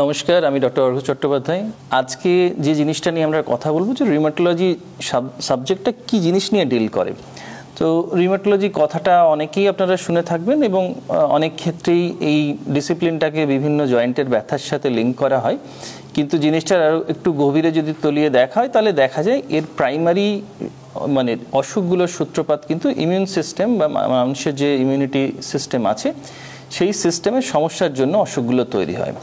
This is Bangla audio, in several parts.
নমস্কার, আমি ডক্টর অর্ঘ্য চট্টোপাধ্যায়। আজকে যে জিনিসটা নিয়ে আমরা কথা বলবো যে রিউমাটোলজি সাবজেক্টটা কি জিনিস নিয়ে ডিল করে। তো রিউমাটোলজি কথাটা অনেকেই আপনারা শুনে থাকবেন এবং অনেক ক্ষেত্রেই এই ডিসিপ্লিনটাকে বিভিন্ন জয়েন্টের ব্যথার সাথে লিঙ্ক করা হয়, কিন্তু জিনিসটার আরও একটু গভীরে যদি তলিয়ে দেখা হয় তাহলে দেখা যায় এর প্রাইমারি মানে অসুখগুলোর সূত্রপাত কিন্তু ইমিউন সিস্টেম বা মানুষের যে ইমিউনিটি সিস্টেম আছে সেই সিস্টেমের সমস্যার জন্য অসুখগুলো তৈরি হয়।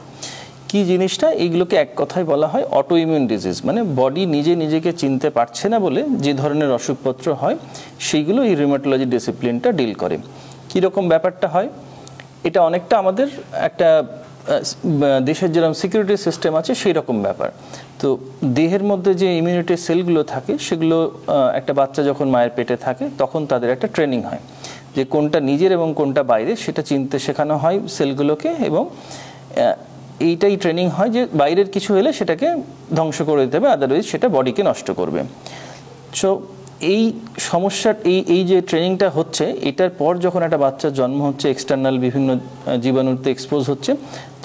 কি জিনিসটা, এইগুলোকে এক কথায় বলা হয় অটো ইমিউন ডিজিজ, মানে বডি নিজেকে চিনতে পারছে না বলে যে ধরনের অসুখপত্র হয় সেইগুলো এই রিউমাটোলজি ডিসিপ্লিনটা ডিল করে। কীরকম ব্যাপারটা হয়, এটা অনেকটা আমাদের একটা দেশের যেরকম সিকিউরিটি সিস্টেম আছে সেই রকম ব্যাপার। তো দেহের মধ্যে যে ইমিউনিটি সেলগুলো থাকে সেগুলো একটা বাচ্চা যখন মায়ের পেটে থাকে তখন তাদের একটা ট্রেনিং হয় যে কোনটা নিজের এবং কোনটা বাইরে সেটা চিনতে শেখানো হয় সেলগুলোকে, এবং এইটাই ট্রেনিং হয় যে বাইরের কিছু হলে সেটাকে ধ্বংস করে দিতে হবে, আদারওয়াইজ সেটা বডিকে নষ্ট করবে। সো এই সমস্যার এই যে ট্রেনিংটা হচ্ছে, এটার পর যখন একটা বাচ্চার জন্ম হচ্ছে, এক্সটার্নাল বিভিন্ন জীবাণুতে এক্সপোজ হচ্ছে,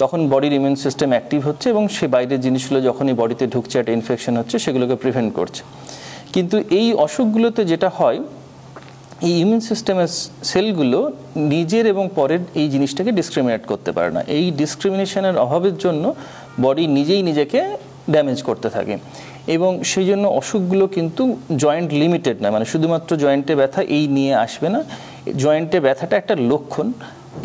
তখন বডির ইমিউন সিস্টেম অ্যাক্টিভ হচ্ছে এবং সে বাইরের জিনিসগুলো যখনই বডিতে ঢুকছে একটা ইনফেকশন হচ্ছে সেগুলোকে প্রিভেন্ট করছে। কিন্তু এই অসুখগুলোতে যেটা হয়, এই ইমিউন সিস্টেমের সেলগুলো নিজের এবং পরের এই জিনিসটাকে ডিসক্রিমিনেট করতে পারে না। এই ডিসক্রিমিনেশনের অভাবের জন্য বডি নিজেই নিজেকে ড্যামেজ করতে থাকে এবং সেই জন্য অসুখগুলো কিন্তু জয়েন্ট লিমিটেড না, মানে শুধুমাত্র জয়েন্টে ব্যথা এই নিয়ে আসবে না। জয়েন্টে ব্যথাটা একটা লক্ষণ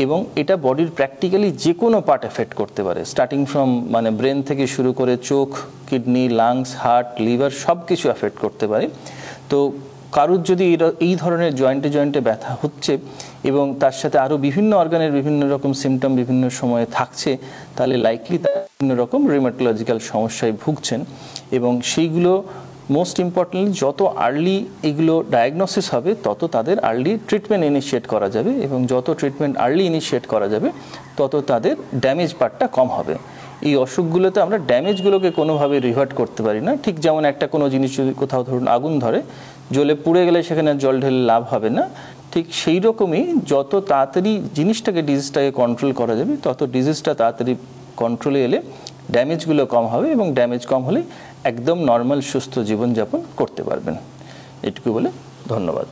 এবং এটা বডির প্র্যাকটিক্যালি যে কোনো পার্ট এফেক্ট করতে পারে, স্টার্টিং ফ্রম মানে ব্রেন থেকে শুরু করে চোখ, কিডনি, লাংস, হার্ট, লিভার সব কিছু এফেক্ট করতে পারে। তো কারুর যদি এই ধরনের জয়েন্টে ব্যথা হচ্ছে এবং তার সাথে আরও বিভিন্ন অর্গানের বিভিন্ন রকম সিমটম বিভিন্ন সময়ে থাকছে, তাহলে লাইকলি তার বিভিন্ন রকম রিউমাটোলজিক্যাল সমস্যায় ভুগছেন। এবং সেইগুলো মোস্ট ইম্পর্টেন্টলি যত আর্লি এগুলো ডায়াগনোসিস হবে তত তাদের আর্লি ট্রিটমেন্ট ইনিশিয়েট করা যাবে, এবং যত ট্রিটমেন্ট আর্লি ইনিশিয়েট করা যাবে তত তাদের ড্যামেজ পার্টটা কম হবে। এই অসুখগুলোতে আমরা ড্যামেজগুলোকে কোনোভাবে রিভার্ট করতে পারি না। ঠিক যেমন একটা কোনো জিনিস যদি কোথাও ধরুন আগুন ধরে, জ্বলে পুড়ে গেলে সেখানে জল ঢেলে লাভ হবে না, ঠিক সেই রকমই যত তাড়াতাড়ি জিনিসটাকে ডিজিজটাকে কন্ট্রোল করা যাবে তত ডিজিজটা তাড়াতাড়ি কন্ট্রোলে এলে ড্যামেজগুলো কম হবে, এবং ড্যামেজ কম হলে একদম নর্মাল সুস্থ জীবনযাপন করতে পারবেন। এটুকু বলে ধন্যবাদ।